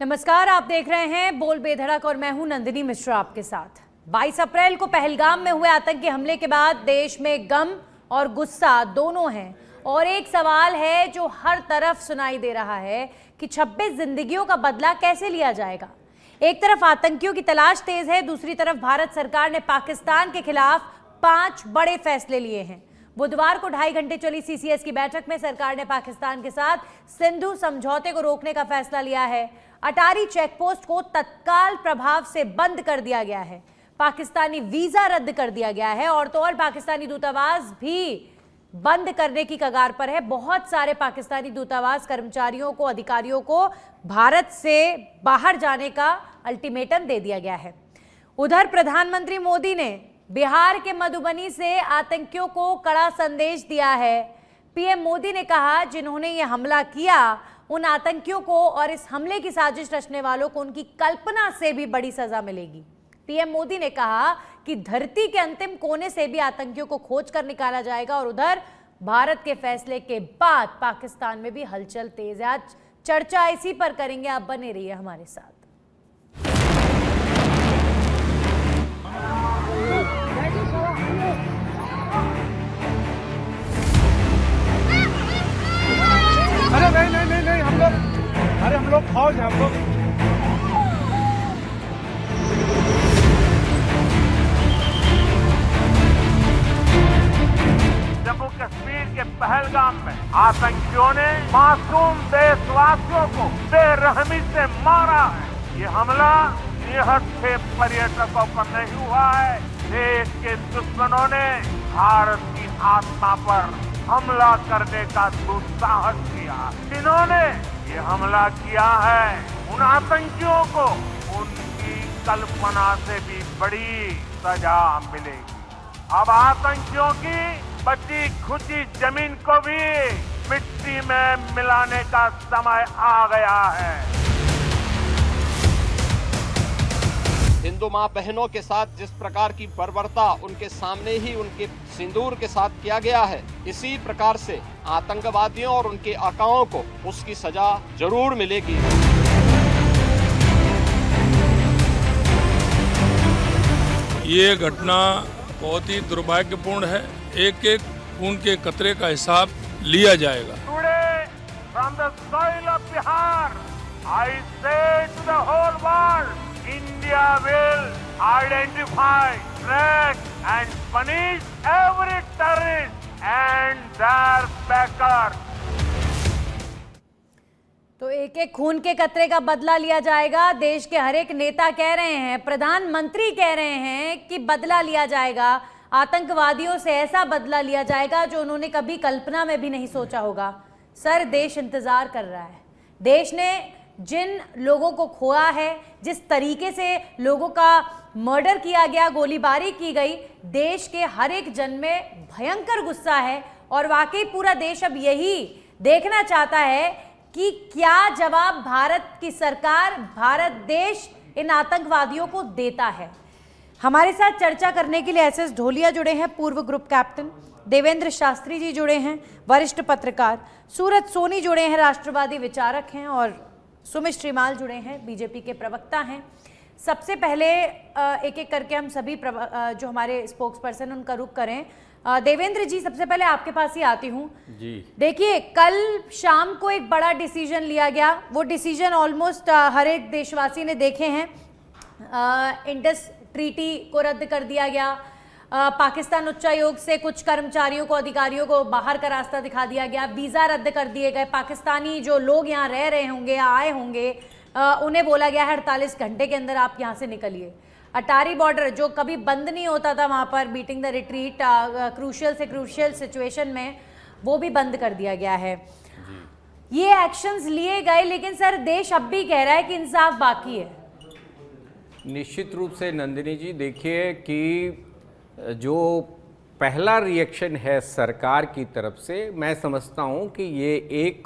नमस्कार, आप देख रहे हैं बोल बेधड़क और मैं हूं नंदिनी मिश्रा आपके साथ। 22 अप्रैल को पहलगाम में हुए आतंकी हमले के बाद देश में गम और गुस्सा दोनों हैं और एक सवाल है जो हर तरफ सुनाई दे रहा है कि 26 जिंदगियों का बदला कैसे लिया जाएगा। एक तरफ आतंकियों की तलाश तेज है, दूसरी तरफ भारत सरकार ने पाकिस्तान के खिलाफ 5 बड़े फैसले लिए हैं। बुधवार को 2.5 घंटे चली सीसीएस की बैठक में सरकार ने पाकिस्तान के साथ सिंधु समझौते को रोकने का फैसला लिया है। अटारी चेकपोस्ट को तत्काल प्रभाव से बंद कर दिया गया है। पाकिस्तानी वीजा रद्द कर दिया गया है और तो और पाकिस्तानी दूतावास भी बंद करने की कगार पर है। बहुत सारे पाकिस्तानी दूतावास कर्मचारियों को, अधिकारियों को भारत से बाहर जाने का अल्टीमेटम दे दिया गया है। उधर प्रधानमंत्री मोदी ने बिहार के मधुबनी से आतंकियों को कड़ा संदेश दिया है। पीएम मोदी ने कहा, जिन्होंने ये हमला किया उन आतंकियों को और इस हमले की साजिश रचने वालों को उनकी कल्पना से भी बड़ी सजा मिलेगी। पीएम मोदी ने कहा कि धरती के अंतिम कोने से भी आतंकियों को खोज कर निकाला जाएगा और उधर भारत के फैसले के बाद पाकिस्तान में भी हलचल तेज है। आज चर्चा इसी पर करेंगे, आप बने रहिए हमारे साथ। अरे नहीं हम लोग फौज हैं हम लोग। जम्मू कश्मीर के पहलगाम में आतंकियों ने मासूम देशवासियों को बेरहमी से मारा है। ये हमला निहत्थे पर्यटकों पर नहीं हुआ है। देश के दुश्मनों ने भारत की आत्मा पर हमला करने का दुस्साहस किया। जिन्होंने ये हमला किया है उन आतंकियों को उनकी कल्पना से भी बड़ी सजा मिलेगी। अब आतंकियों की बची खुची जमीन को भी मिट्टी में मिलाने का समय आ गया है। हिंदू मां बहनों के साथ जिस प्रकार की बर्बरता उनके सामने ही उनके सिंदूर के साथ किया गया है, इसी प्रकार से आतंकवादियों और उनके आकाओं को उसकी सजा जरूर मिलेगी। ये घटना बहुत ही दुर्भाग्यपूर्ण है। एक एक खून के कतरे का हिसाब लिया जाएगा। Today, from the soil of Bihar, I say to the whole world, India will identify, track and punish every terrorist and their backers. तो एक एक खून के कतरे का बदला लिया जाएगा। देश के हर एक नेता कह रहे हैं, प्रधानमंत्री कह रहे हैं कि बदला लिया जाएगा। आतंकवादियों से ऐसा बदला लिया जाएगा जो उन्होंने कभी कल्पना में भी नहीं सोचा होगा। सर, देश इंतजार कर रहा है। देश ने जिन लोगों को खोया है, जिस तरीके से लोगों का मर्डर किया गया, गोलीबारी की गई, देश के हर एक जन में भयंकर गुस्सा है और वाकई पूरा देश अब यही देखना चाहता है कि क्या जवाब भारत की सरकार, भारत देश इन आतंकवादियों को देता है। हमारे साथ चर्चा करने के लिए एसएस ढोलिया जुड़े हैं, पूर्व ग्रुप कैप्टन। देवेंद्र शास्त्री जी जुड़े हैं, वरिष्ठ पत्रकार। सूरज सोनी जुड़े हैं, राष्ट्रवादी विचारक हैं। और सुमित श्रीमाल जुड़े हैं, बीजेपी के प्रवक्ता हैं। सबसे पहले एक एक करके हम सभी जो हमारे स्पोक्स पर्सन उनका रुख करें। देवेंद्र जी, सबसे पहले आपके पास ही आती हूँ जी। देखिए, कल शाम को एक बड़ा डिसीजन लिया गया। वो डिसीजन ऑलमोस्ट हर एक देशवासी ने देखे हैं। इंडस ट्रीटी को रद्द कर दिया गया। पाकिस्तान उच्चायोग से कुछ कर्मचारियों को, अधिकारियों को बाहर का रास्ता दिखा दिया गया। वीज़ा रद्द कर दिए गए। पाकिस्तानी जो लोग यहाँ रह रहे होंगे या आए होंगे, उन्हें बोला गया है 48 घंटे के अंदर आप यहाँ से निकलिए। अटारी बॉर्डर जो कभी बंद नहीं होता था, वहाँ पर बीटिंग द रिट्रीट क्रूशियल से क्रूशियल सिचुएशन में, वो भी बंद कर दिया गया है। ये एक्शंस लिए गए, लेकिन सर देश अब भी कह रहा है कि इंसाफ बाकी है। निश्चित रूप से नंदिनी जी, देखिए कि जो पहला रिएक्शन है सरकार की तरफ से, मैं समझता हूं कि ये एक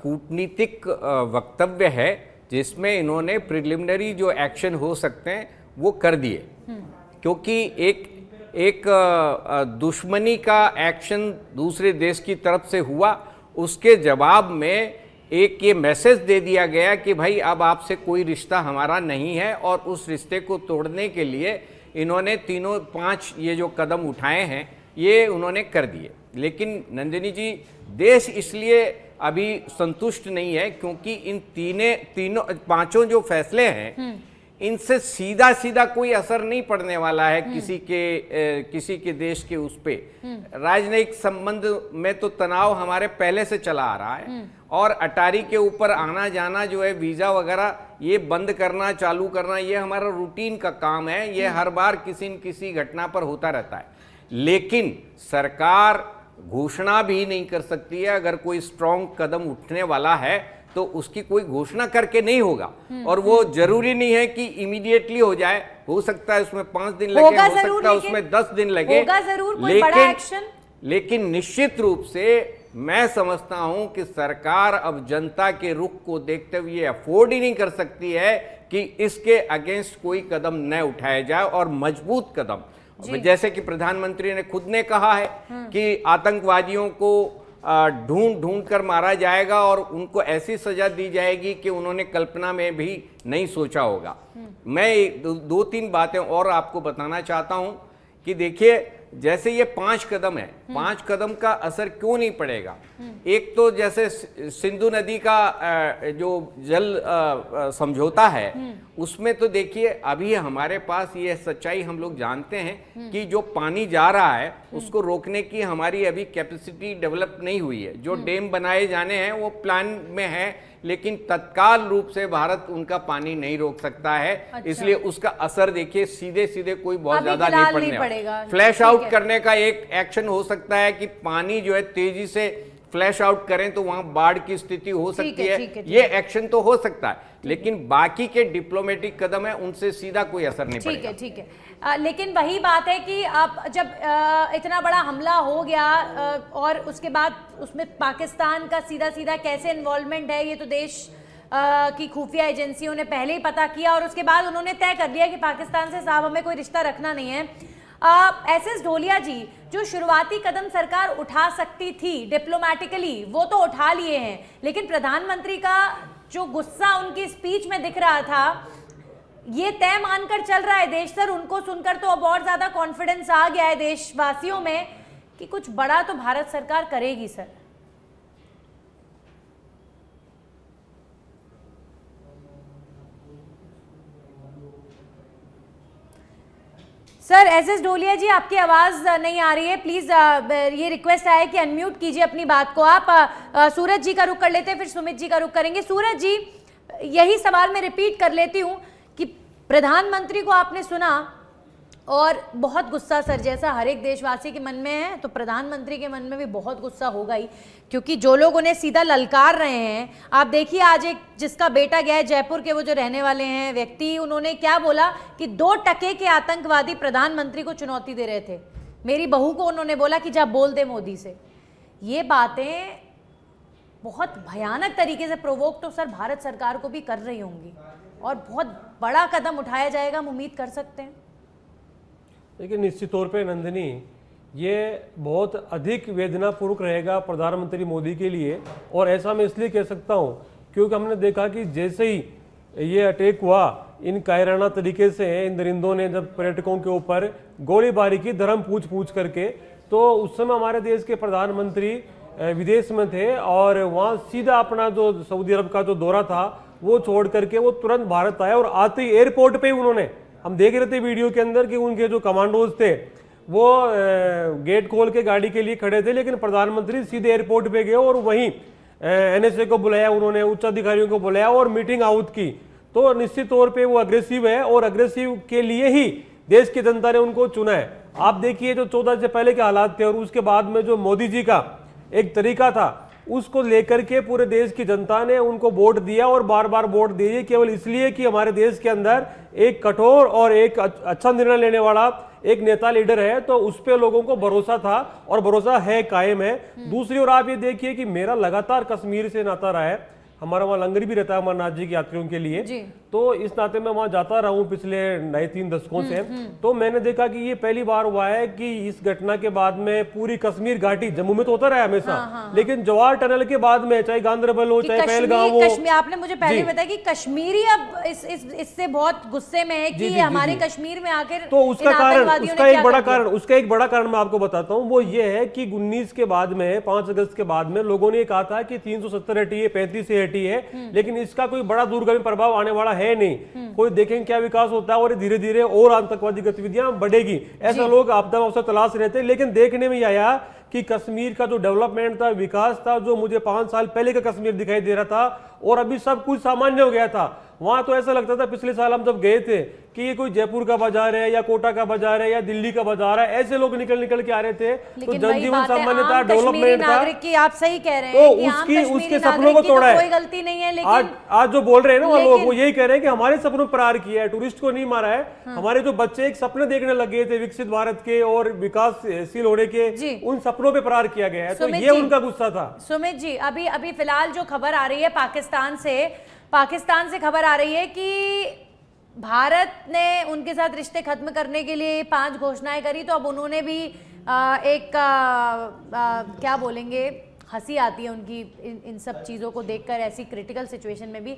कूटनीतिक वक्तव्य है जिसमें इन्होंने प्रिलिमिनरी जो एक्शन हो सकते हैं वो कर दिए। क्योंकि एक दुश्मनी का एक्शन दूसरे देश की तरफ से हुआ, उसके जवाब में एक ये मैसेज दे दिया गया कि भाई अब आपसे कोई रिश्ता हमारा नहीं है, और उस रिश्ते को तोड़ने के लिए इन्होंने तीनों 5 ये जो कदम उठाए हैं ये उन्होंने कर दिए। लेकिन नंदिनी जी, देश इसलिए अभी संतुष्ट नहीं है क्योंकि इन तीनों 5 जो फैसले हैं इनसे सीधा सीधा कोई असर नहीं पड़ने वाला है किसी के देश के उस पे। राजनयिक संबंध में तो तनाव हमारे पहले से चला आ रहा है, और अटारी के ऊपर आना जाना जो है, वीजा वगैरह ये बंद करना चालू करना, ये हमारा रूटीन का काम है, ये हर बार किसी न किसी घटना पर होता रहता है। लेकिन सरकार घोषणा भी नहीं कर सकती है। अगर कोई स्ट्रॉन्ग कदम उठने वाला है तो उसकी कोई घोषणा करके नहीं होगा, और वो जरूरी नहीं है कि इमीडिएटली हो जाए। हो सकता है उसमें 5 दिन लगे, हो सकता है उसमें 10 दिन लगे, होगा जरूर कोई बड़ा एक्शन। लेकिन निश्चित रूप से मैं समझता हूं कि सरकार अब जनता के रुख को देखते हुए अफोर्ड ही नहीं कर सकती है कि इसके अगेंस्ट कोई कदम न उठाया जाए, और मजबूत कदम। जैसे कि प्रधानमंत्री ने खुद ने कहा है कि आतंकवादियों को ढूंढ कर मारा जाएगा और उनको ऐसी सजा दी जाएगी कि उन्होंने कल्पना में भी नहीं सोचा होगा। मैं 2-3 बातें और आपको बताना चाहता हूं कि देखिए, जैसे ये 5 कदम है, 5 कदम का असर क्यों नहीं पड़ेगा। एक तो जैसे सिंधु नदी का जो जल समझौता है, उसमें तो देखिए अभी हमारे पास ये सच्चाई हम लोग जानते हैं कि जो पानी जा रहा है उसको रोकने की हमारी अभी कैपेसिटी डेवलप नहीं हुई है। जो डैम बनाए जाने हैं वो प्लान में है, लेकिन तत्काल रूप से भारत उनका पानी नहीं रोक सकता है। अच्छा। इसलिए उसका असर देखिए सीधे कोई बहुत ज्यादा नहीं पड़ने वाला। फ्लैश आउट करने का एक एक्शन हो सकता है कि पानी जो है तेजी से फ्लैश आउट करें तो वहां बाढ़ की स्थिति हो सकती है, ये एक्शन तो हो सकता है, लेकिन बाकी के डिप्लोमेटिक कदम है उनसे सीधा कोई असर नहीं पड़ेगा। ठीक है। लेकिन वही बात है कि अब जब इतना बड़ा हमला हो गया और उसके बाद उसमें पाकिस्तान का सीधा कैसे इन्वॉल्वमेंट है, ये तो देश की खुफिया एजेंसियों ने पहले ही पता किया, और उसके बाद उन्होंने तय कर लिया कि पाकिस्तान से साहब हमें कोई रिश्ता रखना नहीं है। एसएस ढोलिया जी, जो शुरुआती कदम सरकार उठा सकती थी डिप्लोमेटिकली वो तो उठा लिए हैं, लेकिन प्रधानमंत्री का जो गुस्सा उनकी स्पीच में दिख रहा था, ये तय मानकर चल रहा है देश सर। उनको सुनकर तो अब और ज्यादा कॉन्फिडेंस आ गया है देशवासियों में कि कुछ बड़ा तो भारत सरकार करेगी सर। सर एसएस ढोलिया जी, आपकी आवाज नहीं आ रही है, प्लीज ये रिक्वेस्ट है कि अनम्यूट कीजिए अपनी बात को आप। सूरज जी का रुख कर लेते हैं, फिर सुमित जी का रुख करेंगे। सूरज जी, यही सवाल मैं रिपीट कर लेती हूं कि प्रधानमंत्री को आपने सुना और बहुत गुस्सा सर, जैसा हर एक देशवासी के मन में है तो प्रधानमंत्री के मन में भी बहुत गुस्सा होगा ही, क्योंकि जो लोग उन्हें सीधा ललकार रहे हैं। आप देखिए आज एक जिसका बेटा गया है जयपुर के, वो जो रहने वाले हैं व्यक्ति, उन्होंने क्या बोला कि 2% के आतंकवादी प्रधानमंत्री को चुनौती दे रहे थे। मेरी बहू को उन्होंने बोला कि जा बोल दे मोदी से। ये बातें बहुत भयानक तरीके से प्रोवोक तो सर भारत सरकार को भी कर रही होंगी, और बहुत बड़ा कदम उठाया जाएगा, हम उम्मीद कर सकते हैं। लेकिन निश्चित तौर पे नंदिनी, ये बहुत अधिक वेदनापूर्वक रहेगा प्रधानमंत्री मोदी के लिए, और ऐसा मैं इसलिए कह सकता हूँ क्योंकि हमने देखा कि जैसे ही ये अटैक हुआ इन कायराना तरीके से इन दरिंदों ने जब पर्यटकों के ऊपर गोलीबारी की धर्म पूछ करके, तो उस समय हमारे देश के प्रधानमंत्री विदेश में थे और वहाँ सीधा अपना जो सऊदी अरब का जो दौरा था वो छोड़ करके वो तुरंत भारत आया, और आते ही एयरपोर्ट पे ही उन्होंने, हम देख रहे थे वीडियो के अंदर कि उनके जो कमांडोज थे वो गेट खोल के गाड़ी के लिए खड़े थे, लेकिन प्रधानमंत्री सीधे एयरपोर्ट पे गए और वहीं एनएसए को बुलाया, उन्होंने उच्च अधिकारियों को बुलाया और मीटिंग आउट की। तो निश्चित तौर पे वो अग्रेसिव है, और अग्रेसिव के लिए ही देश की जनता ने उनको चुना है। आप देखिए जो 14 से पहले के हालात थे और उसके बाद में जो मोदी जी का एक तरीका था, उसको लेकर के पूरे देश की जनता ने उनको वोट दिया, और बार बार वोट दिए केवल इसलिए कि हमारे देश के अंदर एक कठोर और एक अच्छा निर्णय लेने वाला एक नेता लीडर है, तो उस पे लोगों को भरोसा था और भरोसा है, कायम है। दूसरी ओर आप ये देखिए कि मेरा लगातार कश्मीर से नाता रहा है, हमारा वहाँ लंगर भी रहता है अमरनाथ जी के यात्रियों के लिए। जी। तो इस नाते मैं वहाँ जाता रहा हूँ पिछले 2.5-3 दशकों से। तो मैंने देखा कि ये पहली बार हुआ है कि इस घटना के बाद में पूरी कश्मीर घाटी, जम्मू में तो होता रहा है हमेशा, लेकिन जवाहर टनल के बाद में चाहे गांदरबल हो चाहे पहलगाम हो, कश्मीर आपने मुझे पहले बताया कि कश्मीरी अब इससे बहुत गुस्से में है कि ये हमारे कश्मीर में आकर, तो उसका कारण, उसका एक बड़ा कारण मैं आपको बताता हूं, वो ये है कि 19 के बाद में 5 अगस्त के बाद में लोगों ने कहा था कि 370 हटी है, 35 से हटी है, लेकिन इसका कोई बड़ा दूरगामी प्रभाव आने वाला है नहीं। कोई देखेंगे क्या विकास होता है और धीरे धीरे और आतंकवादी गतिविधियां बढ़ेगी, ऐसा लोग आपदा अवसर तलाश रहे थे। लेकिन देखने में आया कि कश्मीर का जो डेवलपमेंट था, विकास था, जो मुझे 5 साल पहले का कश्मीर दिखाई दे रहा था और अभी सब कुछ सामान्य हो गया था। वहां तो ऐसा लगता था पिछले साल हम जब गए थे कि ये कोई जयपुर का बाजार है या कोटा का बाजार है या दिल्ली का बाजार है, ऐसे लोग निकल के आ रहे थे। तो जनजीवन सामान्य था, डेवलपमेंट था। की आप सही कह रहे हैं तो उसके सपनों को तोड़ा है। कोई गलती नहीं है, लेकिन आज जो बोल रहे हैं ना वो लोग, वो यही कह रहे हैं कि हमारे सपनों पर प्रहार किया है, टूरिस्ट को नहीं मारा है। हमारे जो बच्चे एक सपने देखने लग गए थे विकसित भारत के और विकासशील होने के, उन सपनों पे प्रहार किया गया है। तो ये उनका गुस्सा था। सुमित जी, अभी फिलहाल जो खबर आ रही है पाकिस्तान से खबर आ रही है कि भारत ने उनके साथ रिश्ते खत्म करने के लिए 5 घोषणाएं करी, तो अब उन्होंने भी क्या बोलेंगे, हंसी आती है उनकी इन सब चीज़ों को देखकर, ऐसी क्रिटिकल सिचुएशन में भी,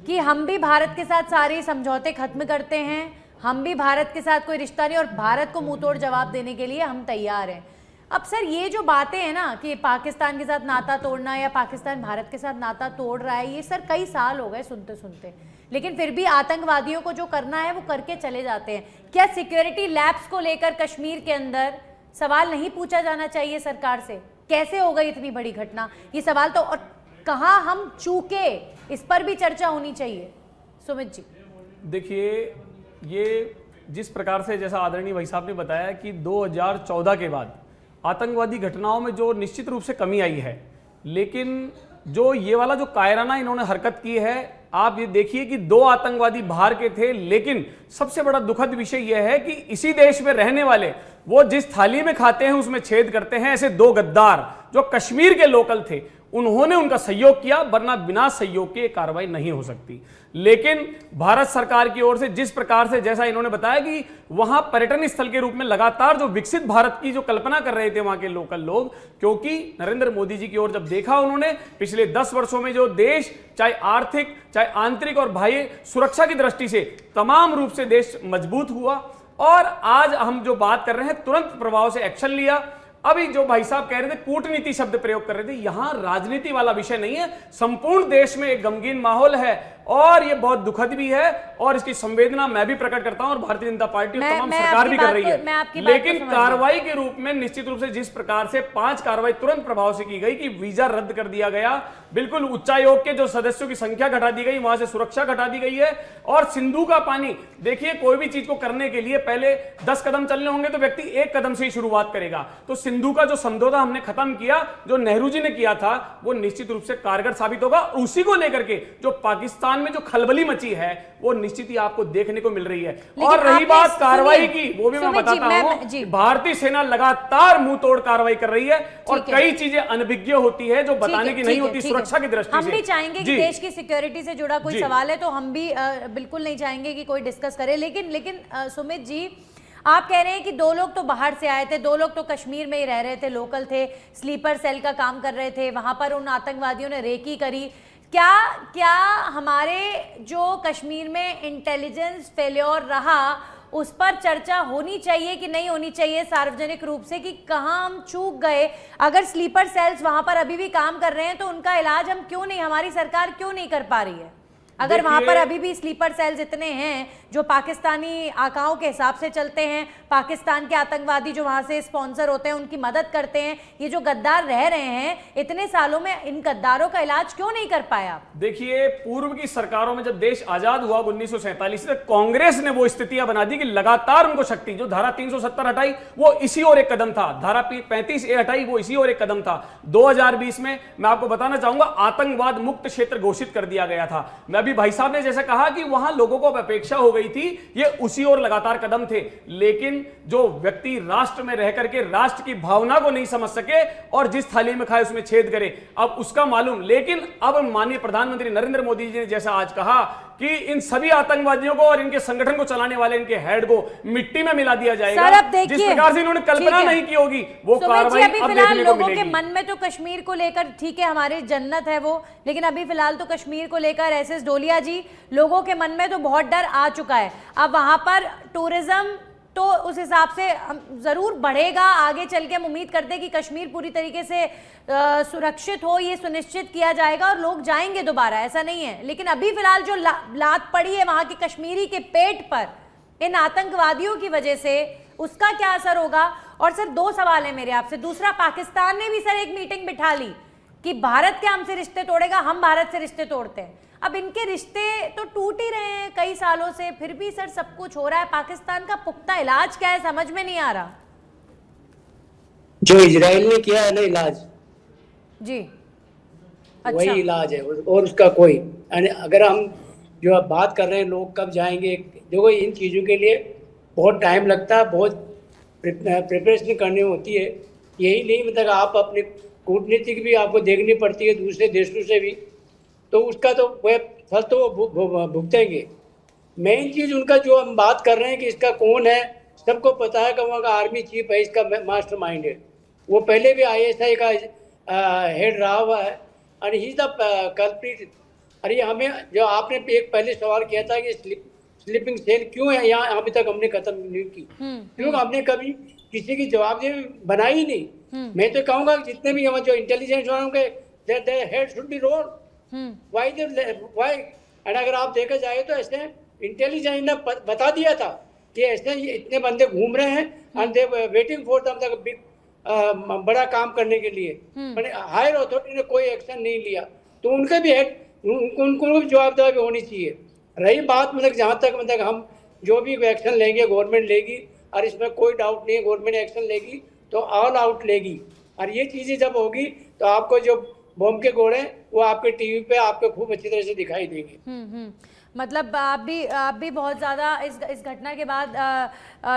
कि हम भी भारत के साथ सारे समझौते खत्म करते हैं, हम भी भारत के साथ कोई रिश्ता नहीं और भारत को मुंह तोड़ जवाब देने के लिए हम तैयार हैं। अब सर ये जो बातें हैं ना कि पाकिस्तान के साथ नाता तोड़ना या पाकिस्तान भारत के साथ नाता तोड़ रहा है, ये सर कई साल हो गए सुनते सुनते, लेकिन फिर भी आतंकवादियों को जो करना है वो करके चले जाते हैं। क्या सिक्योरिटी लैब्स को लेकर कश्मीर के अंदर सवाल नहीं पूछा जाना चाहिए सरकार से? कैसे हो गई इतनी बड़ी घटना, ये सवाल तो, और कहाँ हम चूके, इस पर भी चर्चा होनी चाहिए। सुमित जी देखिए, ये जिस प्रकार से, जैसा आदरणीय भाई साहब ने बताया कि 2014 के बाद आतंकवादी घटनाओं में जो निश्चित रूप से कमी आई है, लेकिन जो ये वाला जो कायराना इन्होंने हरकत की है, आप ये देखिए कि 2 आतंकवादी बाहर के थे, लेकिन सबसे बड़ा दुखद विषय यह है कि इसी देश में रहने वाले, वो जिस थाली में खाते हैं उसमें छेद करते हैं। ऐसे 2 गद्दार जो कश्मीर के लोकल थे, उन्होंने उनका सहयोग किया, वरना बिना सहयोग के कार्रवाई नहीं हो सकती। लेकिन भारत सरकार की ओर से जिस प्रकार से, जैसा इन्होंने बताया कि वहां पर्यटन स्थल के रूप में लगातार जो विकसित भारत की जो कल्पना कर रहे थे वहां के लोकल लोग, क्योंकि नरेंद्र मोदी जी की ओर जब देखा उन्होंने पिछले 10 वर्षों में जो देश, चाहे आर्थिक चाहे आंतरिक और बाह्य सुरक्षा की दृष्टि से तमाम रूप से देश मजबूत हुआ, और आज हम जो बात कर रहे हैं तुरंत प्रभाव से एक्शन लिया। अभी जो भाई साहब कह रहे थे कूटनीति शब्द प्रयोग कर रहे थे, यहां राजनीति वाला विषय नहीं है, संपूर्ण देश में एक गमगीन माहौल है और ये बहुत दुखद भी है, और इसकी संवेदना मैं भी प्रकट करता हूं और भारतीय जनता पार्टी और तमाम सरकार भी कर रही है। लेकिन कार्रवाई के रूप में निश्चित रूप से जिस प्रकार से 5 कार्रवाई तुरंत प्रभाव से की गई कि वीजा रद्द कर दिया गया, बिल्कुल उच्चायोग के जो सदस्यों की संख्या घटा दी गई, वहां से सुरक्षा घटा दी गई है, और सिंधु का पानी, देखिए कोई भी चीज को करने के लिए पहले 10 कदम चलने होंगे तो व्यक्ति 1 कदम से ही शुरुआत करेगा। तो सिंधु का जो समझौता हमने खत्म किया, जो नेहरू जी ने किया था, वो निश्चित रूप से कारगर साबित होगा। उसी को लेकर के जो पाकिस्तान में जो खलबली मची है, वो निश्चित ही आपको देखने को मिल रही है। और रही बात कार्रवाई की, वो भी मैं बताता हूं, भारतीय सेना लगातार मुंह तोड़ कार्रवाई कर रही है, और कई चीजें अनभिज्ञ होती है जो बताने की नहीं होती सुरक्षा की दृष्टि से। हम भी चाहेंगे कि देश की सिक्योरिटी से जुड़ा कोई सवाल है तो हम भी बिल्कुल नहीं चाहेंगे कि कोई डिस्कस करे, लेकिन सुमित जी, आप कह रहे हैं कि 2 लोग तो बाहर से आए थे, 2 लोग तो कश्मीर में ही रह रहे थे, लोकल थे, स्लीपर सेल का काम कर रहे थे, वहां पर उन आतंकवादियों ने रेकी करी। क्या हमारे जो कश्मीर में इंटेलिजेंस फेल्योर रहा, उस पर चर्चा होनी चाहिए कि नहीं होनी चाहिए सार्वजनिक रूप से, कि कहां हम चूक गए? अगर स्लीपर सेल्स वहां पर अभी भी काम कर रहे हैं तो उनका इलाज हम क्यों नहीं, हमारी सरकार क्यों नहीं कर पा रही है? अगर वहां पर अभी भी स्लीपर सेल्स इतने हैं जो पाकिस्तानी आकाओं के हिसाब से चलते हैं, पाकिस्तान के आतंकवादी जो वहां से स्पॉन्सर होते हैं उनकी मदद करते हैं, ये जो गद्दार रह रहे हैं इतने सालों में, इन गद्दारों का इलाज क्यों नहीं कर पाया? देखिए, पूर्व की सरकारों में जब देश आजाद हुआ 1947 से, कांग्रेस ने वो स्थितियां बना दी कि लगातार उनको शक्ति, जो धारा 370 हटाई वो इसी और एक कदम था, धारा 35A हटाई वो इसी और एक कदम था। 2020 में मैं आपको बताना चाहूंगा आतंकवाद मुक्त क्षेत्र घोषित कर दिया गया था। मैं अभी भाई साहब ने जैसा कहा कि वहां लोगों को अपेक्षा हो गई थी, ये उसी और लगातार कदम थे, लेकिन जो व्यक्ति राष्ट्र में रह करके राष्ट्र की भावना को नहीं समझ सके और जिस थाली में खाए उसमें छेद करे, अब उसका मालूम। लेकिन अब माननीय प्रधानमंत्री नरेंद्र मोदी जी ने जैसा आज कहा कि इन सभी आतंकवादियों को और इनके संगठन को चलाने वाले इनके हेड को मिट्टी में मिला दिया जाएगा। सर, अब देखिए, जिस प्रकार से इन्होंने कल्पना नहीं की होगी वो कार्रवाई अभी अब फिलहाल देखने को लोगों के मिलेगी। मन में तो कश्मीर को लेकर ठीक है, हमारी जन्नत है वो, लेकिन अभी फिलहाल तो कश्मीर को लेकर एसएस ढोलिया जी, लोगों के मन में तो बहुत डर आ चुका है। अब वहां पर टूरिज्म तो उस हिसाब से जरूर बढ़ेगा आगे चल के। हम उम्मीद करते हैं कि कश्मीर पूरी तरीके से सुरक्षित हो, ये सुनिश्चित किया जाएगा और लोग जाएंगे दोबारा, ऐसा नहीं है। लेकिन अभी फिलहाल जो लात पड़ी है वहां के कश्मीरी के पेट पर इन आतंकवादियों की वजह से, उसका क्या असर होगा। और सर, दो सवाल है मेरे आपसे। दूसरा, पाकिस्तान ने भी सर एक मीटिंग बिठा ली कि भारत क्या हमसे रिश्ते तोड़ेगा, हम भारत से रिश्ते तोड़ते हैं। अब इनके रिश्ते तो टूट ही रहे हैं कई सालों से, फिर भी सर सब कुछ हो रहा है। पाकिस्तान का पुख्ता इलाज क्या है, समझ में नहीं आ रहा। जो इजराइल ने किया है ना इलाज, जी वही अच्छा, इलाज है और उसका कोई, यानी अगर हम जो अब बात कर रहे हैं लोग कब जाएंगे, देखो इन चीज़ों के लिए बहुत टाइम लगता है, बहुत प्रिपरेशन करनी होती है। यही नहीं मतलब आप अपनी कूटनीति भी आपको देखनी पड़ती है दूसरे देशों से भी, तो उसका तो वह फल तो वो भुगतेंगे। मेन चीज़ उनका जो हम बात कर रहे हैं कि इसका कौन है, सबको पता है कि वहाँ का आर्मी चीफ है, इसका मास्टरमाइंड है। वो पहले भी ISI का हेड रहा हुआ है और ही इज द कल्प्रिट। अरे हमें जो आपने एक पहले सवाल किया था कि स्लीपिंग सेल क्यों है यहाँ अभी तक हमने खत्म नहीं की, क्योंकि हमने कभी किसी की जवाबदेही बनाई ही नहीं। मैं तो कहूँगा जितने भी हम जो इंटेलिजेंस वाले head should be role, why and अगर आप देखा जाए तो ऐसे इंटेलिजेंस ने बता दिया था कि ऐसे इतने बंदे घूम रहे हैं and they waiting for them तक बिग बड़ा काम करने के लिए, हायर अथॉरिटी ने कोई एक्शन नहीं लिया, तो उनके भी हेड उनको भी जवाबदेही होनी चाहिए। रही बात मतलब जहाँ तक मतलब हम जो भी एक्शन लेंगे गवर्नमेंट लेगी, और इसमें कोई डाउट नहीं है गवर्नमेंट एक्शन लेगी तो ऑल आउट लेगी, और ये चीज़ें जब होगी तो आपको जो बम के गोले वो आपके टीवी पे आपको खूब अच्छी तरह से दिखाई देंगे। मतलब आप भी बहुत ज़्यादा इस घटना के बाद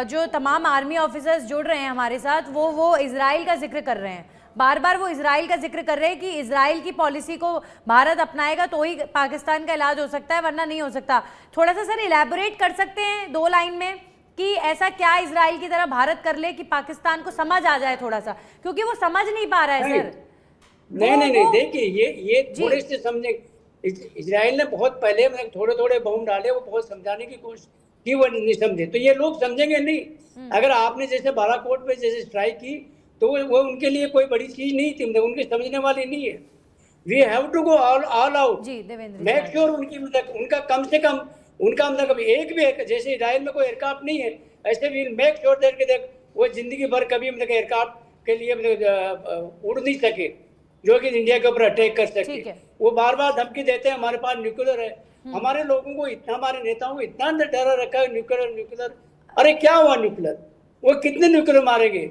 जो तमाम आर्मी ऑफिसर्स जुड़ रहे हैं हमारे साथ, वो इजराइल का जिक्र कर रहे हैं, बार बार वो इजराइल का जिक्र कर रहे हैं कि इजराइल की पॉलिसी को भारत अपनाएगा तो ही पाकिस्तान का इलाज हो सकता है, वरना नहीं हो सकता। थोड़ा सा सर इलेबोरेट कर सकते हैं 2 लाइन में कि ऐसा क्या इजराइल की तरह भारत कर ले कि पाकिस्तान को समझ आ जाए थोड़ा सा, क्योंकि वो समझ नहीं पा रहा है सर। नहीं देखिए ये थोड़े से समझे, इजराइल ने बहुत पहले मतलब थोड़े बम डाले, वो बहुत समझाने की कोशिश की, वो नहीं समझे, तो ये लोग समझेंगे नहीं। अगर आपने जैसे बालाकोट पे जैसे स्ट्राइक की तो वो उनके लिए कोई बड़ी चीज नहीं थी, मतलब उनके समझने वाली नहीं है। We have to go all out, make sure उनकी मतलब उनका कम से कम उनका मतलब एक भी जैसे इजराइल में कोई एयरक्राफ्ट नहीं है, ऐसे वी मेक श्योर दैट देख वो जिंदगी भर कभी मतलब एयरक्राफ्ट के लिए मतलब उड़ नहीं सके जो कि इंडिया के ऊपर अटैक कर सके। वो बार बार धमकी देते हैं हमारे पास न्यूक्लियर है, हमारे लोगों को इतना, हमारे नेताओं को इतना डरा रखा है न्यूक्लियर। अरे क्या हुआ न्यूक्लियर, वो कितने न्यूक्लियर मारेंगे,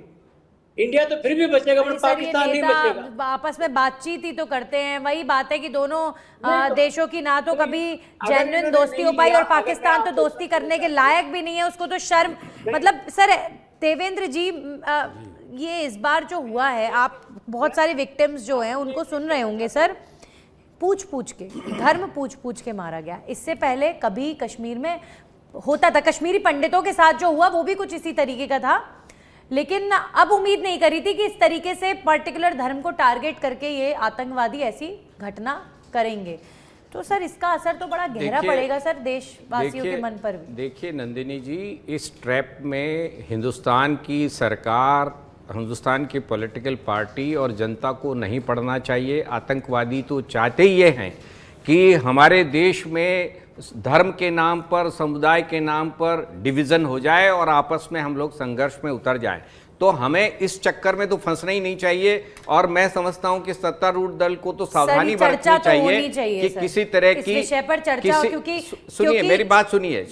इंडिया तो फिर भी बचेगा पर पाकिस्तान नहीं बचेगा। आपस में बातचीत ही तो करते हैं, वही बात है कि दोनों देशों की ना तो कभी जेन्युइन दोस्ती हो पाई, और पाकिस्तान तो दोस्ती करने के लायक भी नहीं है, उसको तो शर्म। मतलब सर देवेंद्र जी, ये इस बार जो हुआ है, आप बहुत सारे विक्टिम्स जो हैं उनको सुन रहे होंगे सर, पूछ के धर्म पूछ के मारा गया। इससे पहले कभी कश्मीर में होता था, कश्मीरी पंडितों के साथ जो हुआ वो भी कुछ इसी तरीके का था, लेकिन अब उम्मीद नहीं करी थी कि इस तरीके से पर्टिकुलर धर्म को टारगेट करके ये आतंकवादी ऐसी घटना करेंगे। तो सर इसका असर तो बड़ा गहरा पड़ेगा सर देशवासियों के मन पर भी। देखिए नंदिनी जी, इस ट्रैप में हिंदुस्तान की सरकार, हिंदुस्तान की पॉलिटिकल पार्टी और जनता को नहीं पड़ना चाहिए। आतंकवादी तो चाहते ही ये हैं कि हमारे देश में धर्म के नाम पर, समुदाय के नाम पर डिवीज़न हो जाए और आपस में हम लोग संघर्ष में उतर जाएं। तो हमें इस चक्कर में तो फंसना ही नहीं चाहिए, और मैं समझता हूं कि सत्तारूढ़ दल को तो सावधानी बरतनी चाहिए कि किसी तरह की विषय पर चर्चा, क्योंकि सुनिए मेरी बात सुनिए,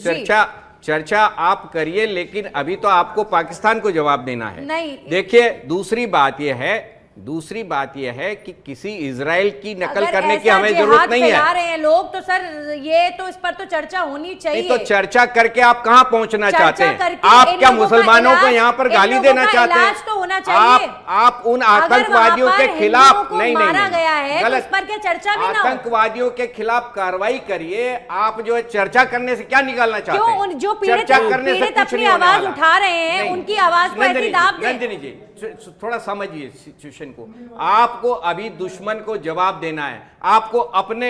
चर्चा आप करिए, लेकिन अभी तो आपको पाकिस्तान को जवाब देना है। नहीं। देखिए दूसरी बात यह है दूसरी बात यह है कि किसी इजराइल की नकल अगर करने की ऐसा हमें जिहाद जरूरत नहीं फैला है। रहे हैं लोग, तो सर ये तो इस पर तो चर्चा होनी चाहिए। नहीं तो चर्चा करके आप कहां पहुंचना चर्चा चाहते हैं? करके आप इन क्या लोगों का मुसलमानों को इलाज- यहां पर इन गाली लोगों देना का चाहते इलाज हैं? तो होना चाहिए। आप उन अगर आतंकवादियों वहां के पर खिलाफ हिंदुओं को नहीं मारा नहीं गया है, तो गलत। उस पर क्या चर्चा भी ना हो? आतंकवादियों के खिलाफ कार्रवाई करिए। आप जो है चर्चा करने से क्या निकालना चाहते क्यों हैं? उन जो पीड़ित चर्चा करने से पीड़ित कुछ अपनी नहीं होने आवाज वाला। उठा रहे हैं, नहीं। उनकी आवाज को ऐसी दाब दें। नंदिनी जी थोड़ा समझिए सिचुएशन को। आपको अभी दुश्मन को जवाब देना है, आपको अपने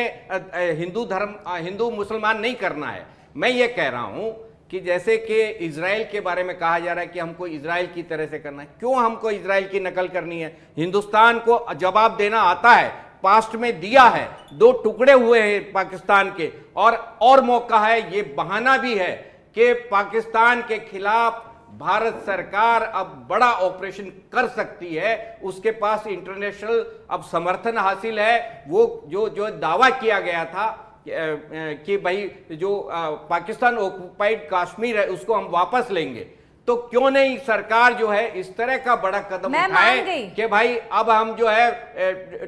हिंदू मुसलमान नहीं करना है। मैं ये कह रहा हूं कि जैसे कि इजराइल के बारे में कहा जा रहा है कि हमको इजराइल की तरह से करना है, क्यों हमको इजराइल की नकल करनी है? हिंदुस्तान को जवाब देना आता है, पास्ट में दिया है, 2 टुकड़े हुए हैं पाकिस्तान के, और मौका है। ये बहाना भी है कि पाकिस्तान के खिलाफ भारत सरकार अब बड़ा ऑपरेशन कर सकती है, उसके पास इंटरनेशनल अब समर्थन हासिल है। वो जो दावा किया गया था कि भाई जो पाकिस्तान ऑक्युपाइड कश्मीर है उसको हम वापस लेंगे, तो क्यों नहीं सरकार जो है इस तरह का बड़ा कदम मैं उठाए मान गई कि भाई अब हम जो है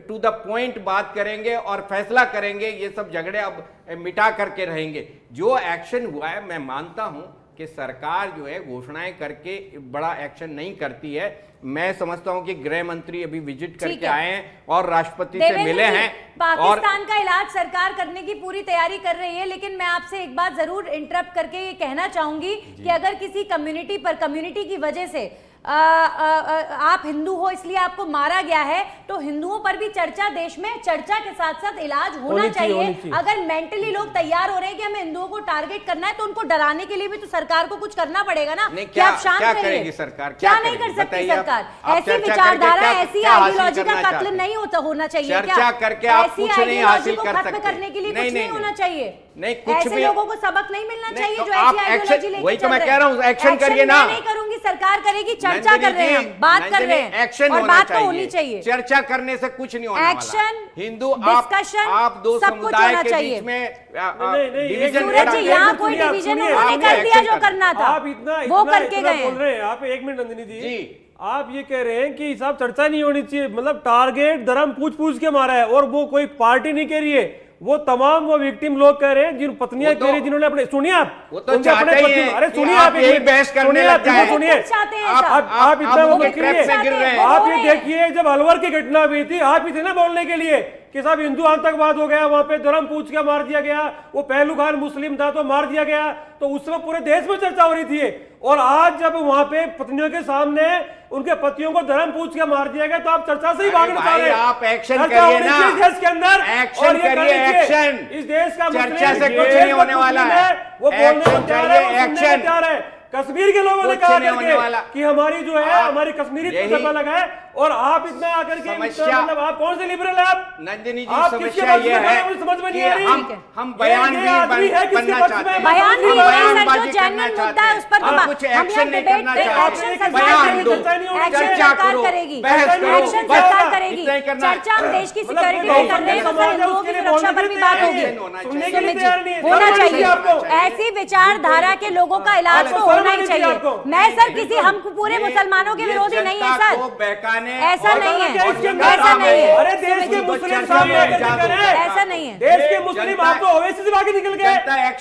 टू द पॉइंट बात करेंगे और फैसला करेंगे, ये सब झगड़े अब मिटा करके रहेंगे। जो एक्शन हुआ है, मैं मानता हूं कि सरकार जो है घोषणाएं करके बड़ा एक्शन नहीं करती है। मैं समझता हूं कि गृह मंत्री अभी विजिट करके आए हैं और राष्ट्रपति से मिले हैं। पाकिस्तान का इलाज सरकार करने की पूरी तैयारी कर रही है, लेकिन मैं आपसे एक बात जरूर इंटरप्ट करके ये कहना चाहूंगी कि अगर किसी कम्युनिटी की वजह से आप हिंदू हो इसलिए आपको मारा गया है, तो हिंदुओं पर भी चर्चा, देश में चर्चा के साथ साथ इलाज होना चाहिए। अगर मेंटली लोग तैयार हो रहे हैं कि हमें हिंदुओं को टारगेट करना है, तो उनको डराने के लिए भी तो सरकार को कुछ करना पड़ेगा ना। क्या आप शांत क्या रहिए। करेगी सरकार? क्या नहीं कर सकती सरकार? ऐसी विचारधारा, ऐसी आइडियोलॉजी का कत्ल नहीं होना चाहिए। चर्चा करके आप कुछ नहीं हासिल कर सकते। करने के लिए कुछ नहीं होना चाहिए। नहीं, कुछ ऐसे भी लोगों को सबक नहीं मिलना चाहिए जो आप ऐसी आइडियोलॉजी लेके वही तो चल मैं रहे कह रहा हूं, एक्शन करिए ना। मैं नहीं करूंगी, सरकार करेगी। चर्चा कर रहे हैं हम, बात कर रहे हैं, एक्शन और होना बात तो चाहिए। होनी चाहिए। चर्चा करने से कुछ नहीं होने वाला। एक्शन, हिंदू डिस्कशन, आप 2 सब कुछ समुदाय होना के चाहिए। बीच में नहीं, सूरज जी, यहाँ कोई डिवीजन उन्होंने कर दिया जो करना था, आप इतना वो करके गए बोल रहे हैं। आप 1 मिनट नंदिनी जी, आप ये कह रहे हैं कि साहब चर्चा नहीं होनी चाहिए, मतलब टारगेट धर्म पूछ के मारा है, और वो कोई पार्टी नहीं कह रही है, वो तमाम वो विक्टिम लोग कह रहे हैं, जिन पत्नियां कह रही, जिन्होंने अपने, सुनिए आप, वो तो चाहते ही हैं। अरे सुनिए आप आप, यही बहस करने लग जाए। सुनिए आप इतना वो मत कीजिए। आप ये देखिए, जब अलवर की घटना हुई थी, आप ही थे ना बोलने के लिए कि साहब हिंदू आतंकवाद हो गया, वहां पे धर्म पूछ के मार दिया गया, वो पहलू खान मुस्लिम था तो मार दिया गया, तो उस समय पूरे देश में चर्चा हो रही थी। और आज जब वहां पे पत्नियों के सामने उनके पतियों को धर्म पूछ के मार दिया गया, तो आप चर्चा से ही भागना चाह रहे हैं। आप एक्शन करिए ना, इस देश के अंदर एक्शन करिए, एक्शन। इस देश का चर्चा से कुछ नहीं होने वाला है। वो बोलने को एक्शन तैयार है, वो चाहिए, सुनने को एक्शन। तैयार है। कश्मीर के लोगों ने कुछ कहा नहीं होने वाला। कि हमारी जो है हमारी कश्मीरी यही पता लगा है, और आप इतना आकर के समस्या- मतलब आप कौन से लिबरल है? आप नंदिनी जी, आप समस्या किसके पक्ष ये में खड़े है हैं, मुझे समझ में नहीं कि आ रही। हम बयान ये भी आदमी है किसके बनना पक्ष चाहते में? हैं। बयान भी हम नहीं सर, बयानबाजी जो करना जेन्युइन चाहते मुद्दा है उस पर हम तो कुछ हम एक्शन यहाँ नहीं डिबेट करना पे चाहते। एक्शन हैं। सरकार बयान करेगी, दो, एक्शन चर्चा सरकार करो, करेगी, बहस करो, एक्शन बस सरकार करेगी। इतना ही करना है। चर्चा हम देश की मतलब सिक्योरिटी कोई की कर रहे हैं, तो समाज है, हिंदुओं उसके की लिए सुरक्षा बोलने पर के भी लिए बात तैयार होगी। नहीं है। सुनने के लिए सुमित जी, तैयार नहीं है। होना शर्म आनी चाहिए चाहिए। आपको। ऐसी विचारधारा के लोगों का इलाज तो शर्म होना ही आनी चाहिए चाहिए। आपको। मैं सर किसी हम पूरे मुसलमानों के विरोधी नहीं है सर, ऐसा नहीं है, ऐसा नहीं है। अरे देश के मुस्लिम सामने ऐसा नहीं है। देश के मुस्लिम आप तो ओवैसी से आगे निकल गए।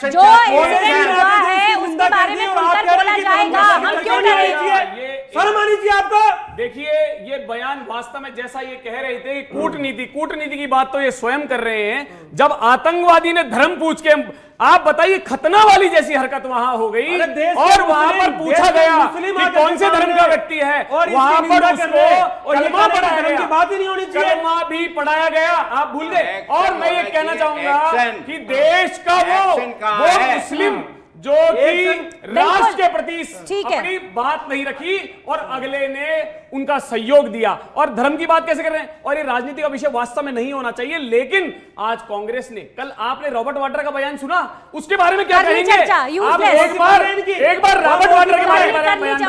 जो इंसिडेंट हुआ है उसके बारे में खुलकर बोला जाएगा, हम क्यों डरेंगे? शर्म आनी चाहिए आपको। देखिए, ये बयान वास्तव में जैसा ये कह रहे थे कि कूटनीति की बात तो ये स्वयं कर रहे हैं। जब आतंकवादी ने धर्म पूछ के, आप बताइए, खतना वाली जैसी हरकत वहां हो गई, और वहां पर पूछा गया कि कौन से धर्म का व्यक्ति है, वहां पर उसको कलमा पढ़ाया गया, बात ही नहीं होनी चाहिए। कलमा भी पढ़ाया गया, आप भूल गए। और मैं ये कहना चाहूंगा कि देश का वो मुस्लिम जो कि राष्ट्र के प्रति अपनी बात नहीं रखी और अगले ने उनका सहयोग दिया, और धर्म की बात कैसे कर रहे हैं? और ये राजनीति का विषय वास्तव में नहीं होना चाहिए। लेकिन आज कांग्रेस ने, कल आपने रॉबर्ट वाड्रा का बयान सुना, उसके बारे में क्या कहेंगे? आप एक बार रॉबर्ट वाड्रा के बारे में बयान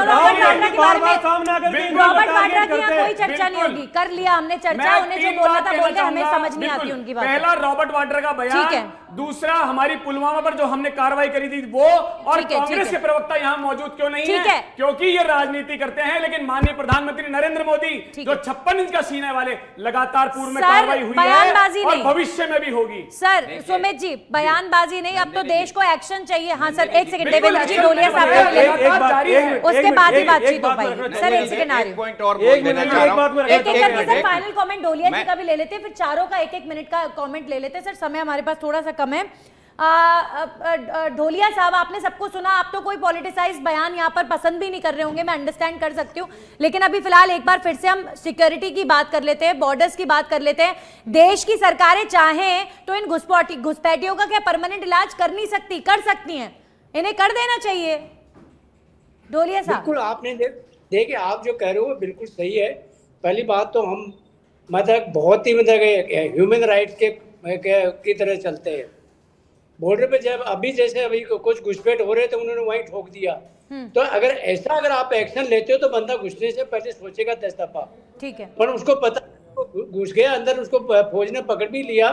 रॉबर्ट वाड्रा की यहाँ कोई चर्चा नहीं होगी, कर लिया हमने चर्चा, उन्हें जो बोलना था बोल गए, हमें समझ नहीं आती उनकी बात। पहला रॉबर्ट वाड्रा का बयान, दूसरा हमारी पुलवामा पर जो हमने कार्रवाई करी थी वो और ठीक है, कांग्रेस ठीक के है। प्रवक्ता यहाँ मौजूद क्यों नहीं ठीक है। क्योंकि ये राजनीति करते हैं, लेकिन माननीय प्रधानमंत्री नरेंद्र मोदी ठीक जो है। 56 इंच का सीने वाले लगातार पूर्व में सर, कार्रवाई हुई बयानबाजी है और नहीं। भविष्य में भी होगी। सर सुमित जी, बयानबाजी नहीं, अब तो देश को एक्शन चाहिए। हाँ सर, एक सेकंड, बिल्कुल, देवेंद्र जी एक्शन ढोलिया साहब एक- को ले एक- एक बात- जारी है। उसके बाद ही एक- बातचीत एक हो बात पाएगी। रखना सर चाहिए। एक सेकंड आ रही एक हूँ। पॉइंट और एक बोल देना मिनट, चाह एक रहा बात हूं। में एक एक करके सर एक- फाइनल कमेंट ढोलिया जी मैं- का भी ले लेते हैं, फिर चारों का एक एक मिनट का कमेंट ले लेते हैं। सर समय हमारे पास थोड़ा सा कम है। ढोलिया साहब, आपने सबको सुना, आप तो कोई पॉलिटिसाइज बयान यहाँ पर पसंद भी नहीं कर रहे होंगे, मैं अंडरस्टैंड कर सकती हूँ, लेकिन अभी फिलहाल एक बार फिर से हम सिक्योरिटी की बात कर लेते हैं, बॉर्डर्स की बात कर लेते हैं। देश की सरकारें चाहें तो इन घुसपैठियों का क्या परमानेंट इलाज कर नहीं सकती? कर सकती हैं, इन्हें कर देना चाहिए। ढोलिया साहब, बिल्कुल आपने देखिए, आप जो कह रहे हो वो बिल्कुल सही है। पहली बात तो हम मतलब बहुत ही मतलब ह्यूमन राइट्स की तरह चलते हैं। बॉर्डर पे जब जैसे अभी कुछ घुसपैठ हो रहे थे, उन्होंने वहीं ठोक दिया। तो अगर आप एक्शन लेते हो तो बंदा घुसने से पहले सोचेगा 10 दफा। ठीक है, पर उसको पता घुस गया अंदर, उसको फौज ने पकड़ भी लिया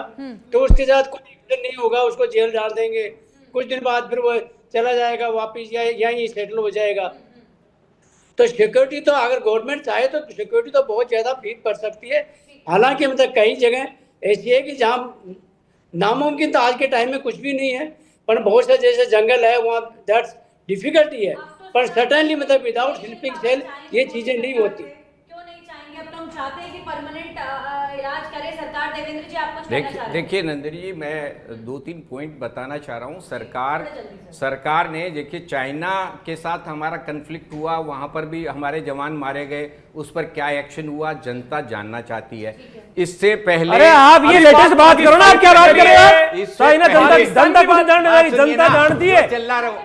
तो उसके साथ कोई एक्शन नहीं होगा, उसको जेल डाल देंगे। कुछ दिन बाद फिर वो चला जाएगा वापिस, या यहीं सेटल हो जाएगा। तो सिक्योरिटी तो अगर गवर्नमेंट चाहे तो सिक्योरिटी तो बहुत ज्यादा फीड पड़ सकती है। हालांकि मतलब कई जगह ऐसी है कि जहाँ नामुमकिन तो आज के टाइम में कुछ भी नहीं है, पर बहुत से जैसे जंगल है वहाँ दैट्स डिफिकल्टी है, पर सडनली मतलब विदाउट स्लीपिंग सेल ये चीजें नहीं होती। क्यों नहीं चाहेंगे? अब तो हम चाहते हैं कि परमानेंट इलाज करे सरकार। देवेंद्र जी, आप कुछ कहना चाह रहे हैं? देखिए नंदनी जी, मैं 2-3 पॉइंट बताना चाह रहा हूँ। सरकार ने, देखिए चाइना के साथ हमारा कन्फ्लिक्ट हुआ, वहाँ पर भी हमारे जवान मारे गए, उस पर क्या एक्शन हुआ जनता जानना चाहती है। इससे पहले अरे आप ये लेटेस्ट बात करो ना, आप क्या बात कर रहे हो? इससे चाइना पहले- जनता को जानने वाली, जनता जानती है। चिल्ला रहा हूं,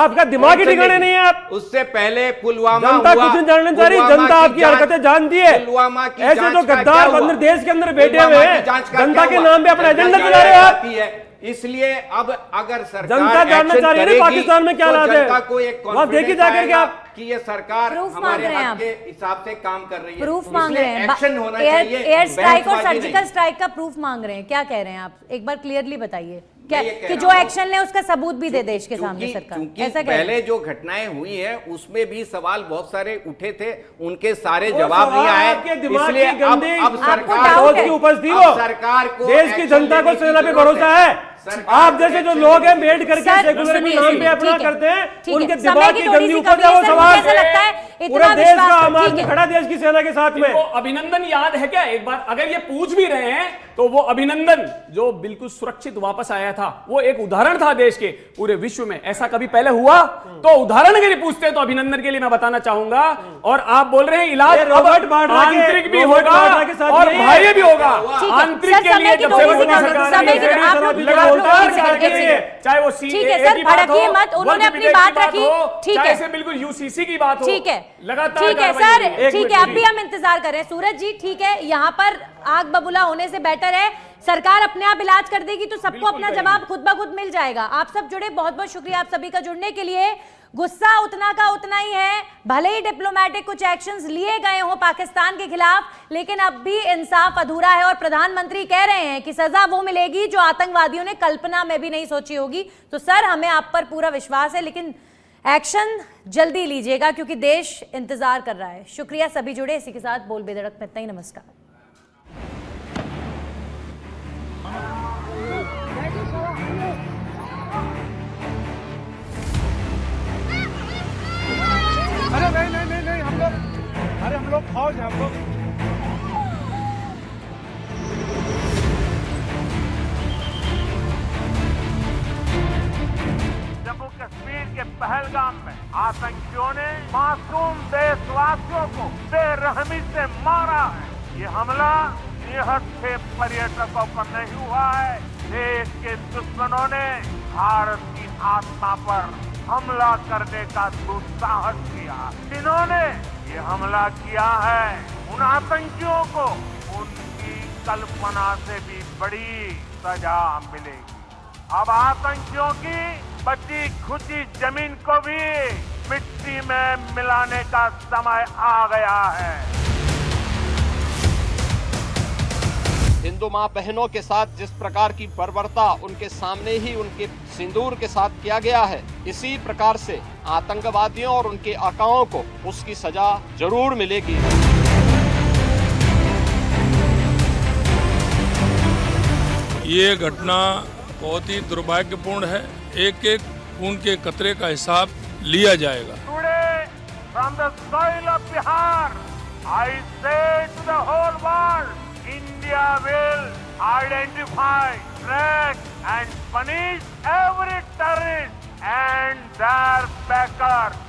आपका दिमागी ठिकाने नहीं है। आप उससे पहले पुलवामा जनता हुआ, कुछ नहीं जानना चाह रही, पुलवामा जनता की आपकी जांच- हरकतें जानती है। पुलवामा की ऐसे जांच तो का क्या गद्दार हुआ? अंदर देश के अंदर बैठे पुलवामा हुए की हैं, जांच का जनता क्या के हुआ? नाम पे अपना एजेंडा जनता चला रहे हो आप। जाती है। इसलिए अब अगर सरकार जनता जानना एक्शन चाह रही है करेगी, पाकिस्तान में क्या तो हालात है। जनता को एक वहाँ देखिए confidence जाकर के आएगा आप। कि ये सरकार प्रूफ मांग हमारे रहे हैं हक आप। के हिसाब से काम कर रही है। प्रूफ मांग इसलिए रहे हैं, एक्शन होना चाहिए, एयर स्ट्राइक और बहसबाजी सर्जिकल नहीं। स्ट्राइक का प्रूफ मांग रहे हैं। क्या कह रहे हैं आप? एक बार क्लियरली बताइए, क्या मैं ये कह कि रहा जो हूं, एक्शन ले उसका सबूत भी दे देश के सामने सरकार, क्योंकि ऐसा कह रहे पहले हैं? जो घटनाएं हुई हैं उसमें भी सवाल बहुत सारे उठे थे, उनके सारे वो जवाब नहीं सवाल आए। आपके दिमाग इसलिए की गंदी अब आपको सरकार डाउट है? की उपज थी अब वो। सरकार को देश की एक्शन जनता को लेने की सेना पे जरूरत भरोसा है। सरकार आप को जैसे जो एक्शन लोग हैं लेने बैठ की करके सर, सेकुलर के सुनिए, नाम पे सुनिए, अपना ठीक है, करते हैं, ठीक है। उनके समय दिमाग की की थोड़ी गंदी सी उपज कमी है वो है, सर, सवाल। मुझे ऐसा लगता है पूरे इतना देश का विश्वास आम ठीक आदमी है। खड़ा देश की सेना के साथ में। इनको अभिनंदन याद है क्या? एक बार अगर ये पूछ भी रहे हैं तो वो अभिनंदन जो बिल्कुल सुरक्षित वापस आया था, वो एक उदाहरण था देश के पूरे विश्व में। ऐसा कभी पहले हुआ? तो उदाहरण के लिए पूछते हैं तो अभिनंदन के लिए मैं बताना चाहूंगा। और आप बोल रहे हैं इलाज ये रॉबर्ट बाड्रा के- आंतरिक भी रॉबर्ट होगा बाड्रा के साथ और यही है। बाह्य भी होगा। ठीक है, आंतरिक सर, के समय लिए की जब थोड़ी से सी मोदी कमी- सरकार समय ने की- आप लोग- लगातार एक सेकंड, कार्य एक किए, सेकंड। चाहे वो ठीक है CAA सर, की बात भड़किए हो, मत, उन्होंने वर्ल्ड अपनी विदेश बात की रखी, हो, ठीक चाहे है। से बिल्कुल UCC की बात हो, ठीक है, लगातार ठीक है कार्रवाई सर, हो रही है। ठीक है, अब भी हम इंतजार कर रहे हैं। सूरज जी, ठीक है, यहाँ पर आग बबूला होने से बेटर है सरकार अपने आप इलाज कर देगी तो सबको अपना जवाब खुद ब खुद मिल जाएगा। आप सब जुड़े, बहुत बहुत शुक्रिया आप सभी का जुड़ने के लिए। गुस्सा उतना का उतना ही है, भले ही डिप्लोमेटिक कुछ एक्शंस लिए गए हों पाकिस्तान के खिलाफ, लेकिन अब भी इंसाफ अधूरा है और प्रधानमंत्री कह रहे हैं कि सजा वो मिलेगी जो आतंकवादियों ने कल्पना में भी नहीं सोची होगी। तो सर, हमें आप पर पूरा विश्वास है, लेकिन एक्शन जल्दी लीजिएगा क्योंकि देश इंतजार कर रहा है। शुक्रिया सभी जुड़े, इसी के साथ बोल बेधड़क में इतना ही। नमस्कार। अरे नहीं नहीं नहीं नहीं, हम लोग फौज है, हम लोग। जम्मू कश्मीर के पहलगाम में आतंकियों ने मासूम देशवासियों को बेरहमी से मारा है। ये हमला निहत थे पर्यटकों पर नहीं हुआ है। देश के दुश्मनों ने भारत की आत्मा पर हमला करने का दुस्साहस किया। जिन्होंने ये हमला किया है, उन आतंकियों को उनकी कल्पना से भी बड़ी सजा मिलेगी। अब आतंकियों की बची खुची जमीन को भी मिट्टी में मिलाने का समय आ गया है। हिंदू मां बहनों के साथ जिस प्रकार की बर्बरता उनके सामने ही उनके सिंदूर के साथ किया गया है, इसी प्रकार से आतंकवादियों और उनके आकाओं को उसकी सजा जरूर मिलेगी। ये घटना बहुत ही दुर्भाग्यपूर्ण है। एक एक खून के कतरे का हिसाब लिया जाएगा। Today, from the soil of Bihar, I say to the whole world, India will identify, track and punish every terrorist and their backer.